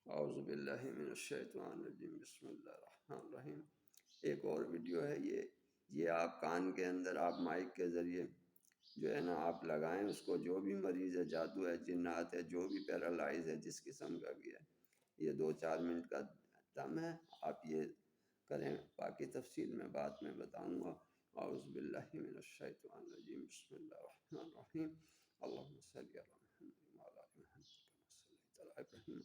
اعوذ باللہ من الشیطان الرجیم، بسم اللہ الرحمن الرحیم۔ ایک اور ویڈیو ہے یہ آپ کان کے اندر آپ مائک کے ذریعے جو ہے نا آپ لگائیں اس کو، جو بھی مریض ہے، جادو ہے، جنات ہے، جو بھی پیرالائز ہے، جس قسم کا بھی ہے، یہ 2-4 منٹ کا دم ہے، آپ یہ کریں، باقی تفصیل میں بعد میں بتاؤں گا۔ اعوذ باللہ من الشیطان الرجیم، بسم اللہ الرحمن الرحیم۔ اللہم صلی علی محمد وعلی آل محمد کما صلیت علی ابراہیم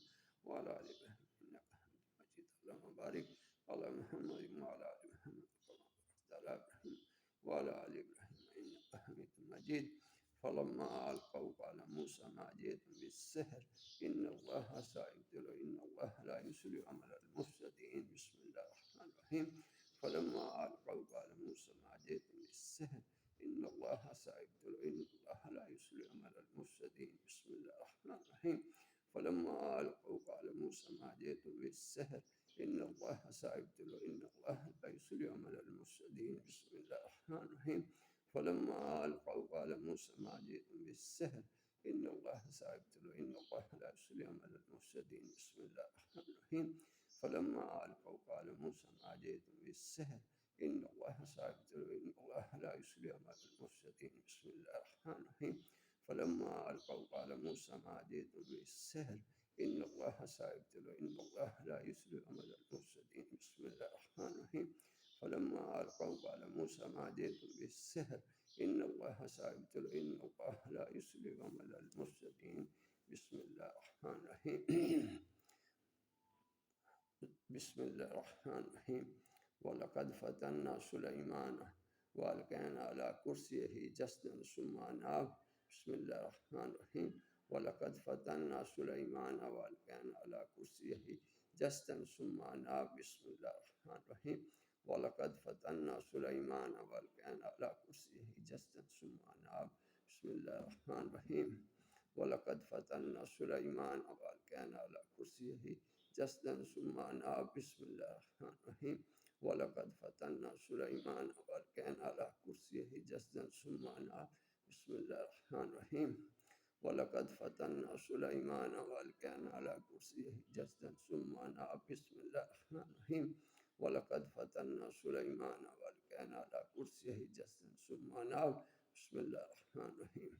وعلی آل ابراہیم انک حمید مجید۔ اللہم بارک علی محمد وعلی آل محمد کما بارکت علی ابراہیم وعلی آل ابراہیم انک حمید مجید۔ فلما القوا قال موسى ما جئتم بالسحر ان اللہ سيبطل ان اللہ لا يصلح عمل المفسدين۔ بسم اللہ الرحمن الرحیم۔ فلما القوا قال موسى ما جئتم بالسحر ان اللہ سيبطل ان اللہ لا يصلح عمل المفسدين۔ بسم اللہ الرحمن الرحیم۔ فلما القوا قال موسى ما جئتم بالسحر ان اللہ سيبطل ان اللہ لا يصلح عمل المفسدين۔ بسم اللہ الرحمن الرحیم۔ فلما القوا قال موسى ما جئتم بالسحر ان اللہ سيبطل ان اللہ لا يصلح عمل المفسدين۔ بسم اللہ الرحمن الرحیم۔ فلما القوا قال موسى ما جئتم بالسحر ان اللہ سيبطل ان اللہ لا يصلح عمل المفسدين۔ بسم اللہ الرحمن الرحیم۔ فلما القوا قال موسى ما جئتم بالسحر ان اللہ سيبطل ان اللہ لا يصلح عمل المفسدين۔ بسم اللہ الرحمن الرحیم۔ فلما القوا قال موسى ما جئتم بالسحر ان اللہ سيبطل ان اللہ لا يصلح عمل المفسدين۔ بسم اللہ الرحمن الرحیم۔ بسم اللہ الرحمن الرحیم۔ وَلَقَدْ فَتَنَّا سُلَيْمَانَ وَأَلْقَيْنَا عَلَى كُرْسِيِّهِ جَسَدًا ثُمَّ أَنَابَ۔ بسم اللہ الرحمن الرحیم۔ وَلَقَدْ فَتَنَّا سُلَيْمَانَ وَأَلْقَيْنَا عَلَى كُرْسِيِّهِ جَسَدًا ثُمَّ أَنَابَ۔ بسم اللہ الرحمن الرحیم۔ وَلَقَدْ فَتَنَّا سُلَيْمَانَ وَأَلْقَيْنَا عَلَى كُرْسِيِّهِ جَسَدًا ثُمَّ أَنَابَ۔ بسم اللہ الرحمن الرحیم۔ وَلَقَدْ فَتَنَّا سُلَيْمَانَ وَأَلْقَيْنَا عَلَى كُرْسِيِّهِ جَسَدًا ثُمَّ أَنَابَ۔ بسم اللہ الرحمن الرحیم۔ وَلَقَدْ فَتَنَّا سُلَيْمَانَ وَأَلْقَيْنَا عَلَى كُرْسِيِّهِ جَسَدًا ثُمَّ أَنَابَ۔ بسم اللہ الرحمن الرحیم۔ وَلَقَدْ فَتَنَّا سُلَيْمَانَ وَأَلْقَيْنَا عَلَى كُرْسِيِّهِ جَسَدًا ثُمَّ أَنَابَ۔ بسم اللہ الرحمن الرحیم۔ وَلَقَدْ فَتَنَّا سُلَيْمَانَ وَأَلْقَيْنَا عَلَى كُرْسِيِّهِ جَسَدًا ثُمَّ أَنَابَ۔ بسم اللہ الرحمن الرحیم۔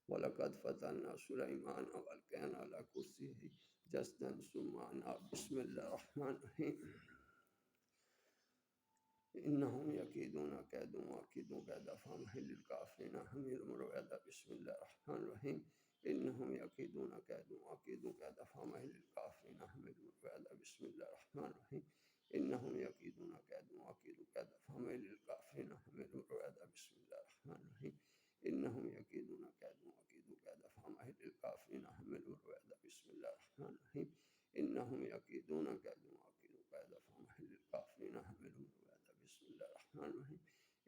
وَلَقَدْ فَتَنَّا سُلَيْمَانَ وَأَلْقَيْنَا عَلَى كُرْسِيِّهِ جَسَدًا ثُمَّ أَنَابَ۔ بسم اللہ الرحمن الرحیم۔ إنهم يكيدون كيدا وأكيد كيدا فمهل الكافرين أمهلهم رويدا۔ بسم الله الرحمن الرحيم۔ إنهم يكيدون كيدا وأكيد كيدا فمهل الكافرين أمهلهم رويدا۔ بسم الله الرحمن الرحيم۔ إنهم يكيدون كيدا وأكيد كيدا فمهل الكافرين أمهلهم رويدا۔ بسم الله الرحمن الرحيم۔ إنهم يكيدون كيدا وأكيد كيدا فمهل الكافرين أمهلهم رويدا۔ بسم الله الرحمن الرحيم۔ إنهم يكيدون كيدا وأكيد كيدا فمهل الكافرين أمهلهم رويدا۔ بسم اللہ الرحمن الرحیم۔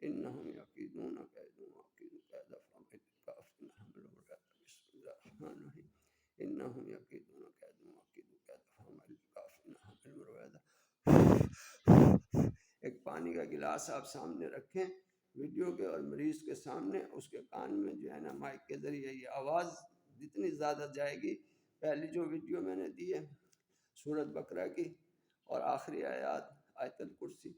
إنهم يكيدون كيدا وأكيد كيدا فمهل الكافرين أمهلهم رويدا۔ بسم اللہ الرحمن الرحیم۔ إنهم يكيدون كيدا وأكيد كيدا فمهل الكافرين أمهلهم رويدا۔ ایک پانی کا گلاس آپ سامنے رکھیں ویڈیو کے اور مریض کے سامنے، اس کے کان میں جو ہے نا مائک کے ذریعے یہ آواز جتنی زیادہ جائے گی، پہلی جو ویڈیو میں نے دی ہے سورۃ بقرہ کی اور آخری آیات آیت الکرسی،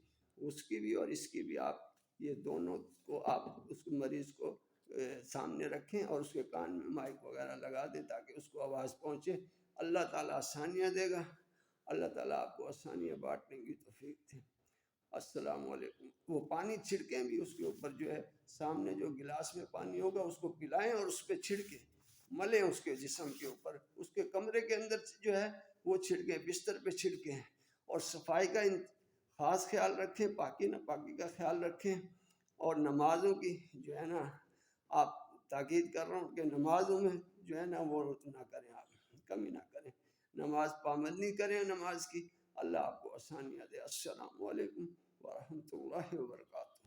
اس کی بھی اور اس کی بھی، آپ یہ دونوں کو آپ اس مریض کو سامنے رکھیں اور اس کے کان میں مائک وغیرہ لگا دیں تاکہ اس کو آواز پہنچے۔ اللہ تعالیٰ آسانیاں دے گا، اللہ تعالیٰ آپ کو آسانیاں بانٹنے کی توفیق دے۔ السلام علیکم۔ وہ پانی چھڑکیں بھی اس کے اوپر، جو ہے سامنے جو گلاس میں پانی ہوگا اس کو پلائیں اور اس پہ چھڑکیں، ملیں اس کے جسم کے اوپر، اس کے کمرے کے اندر جو ہے وہ چھڑکیں، بستر پہ چھڑکیں، اور صفائی کا خاص خیال رکھیں، پاکی ناپاکی کا خیال رکھیں، اور نمازوں کی جو ہے نا آپ تاکید کر رہا ہوں کہ نمازوں میں جو ہے نا وہ نہ کریں، آپ کمی نہ کریں، نماز پابندی کریں نماز کی۔ اللہ آپ کو آسانیاں دے۔ السلام علیکم ورحمۃ اللہ وبرکاتہ۔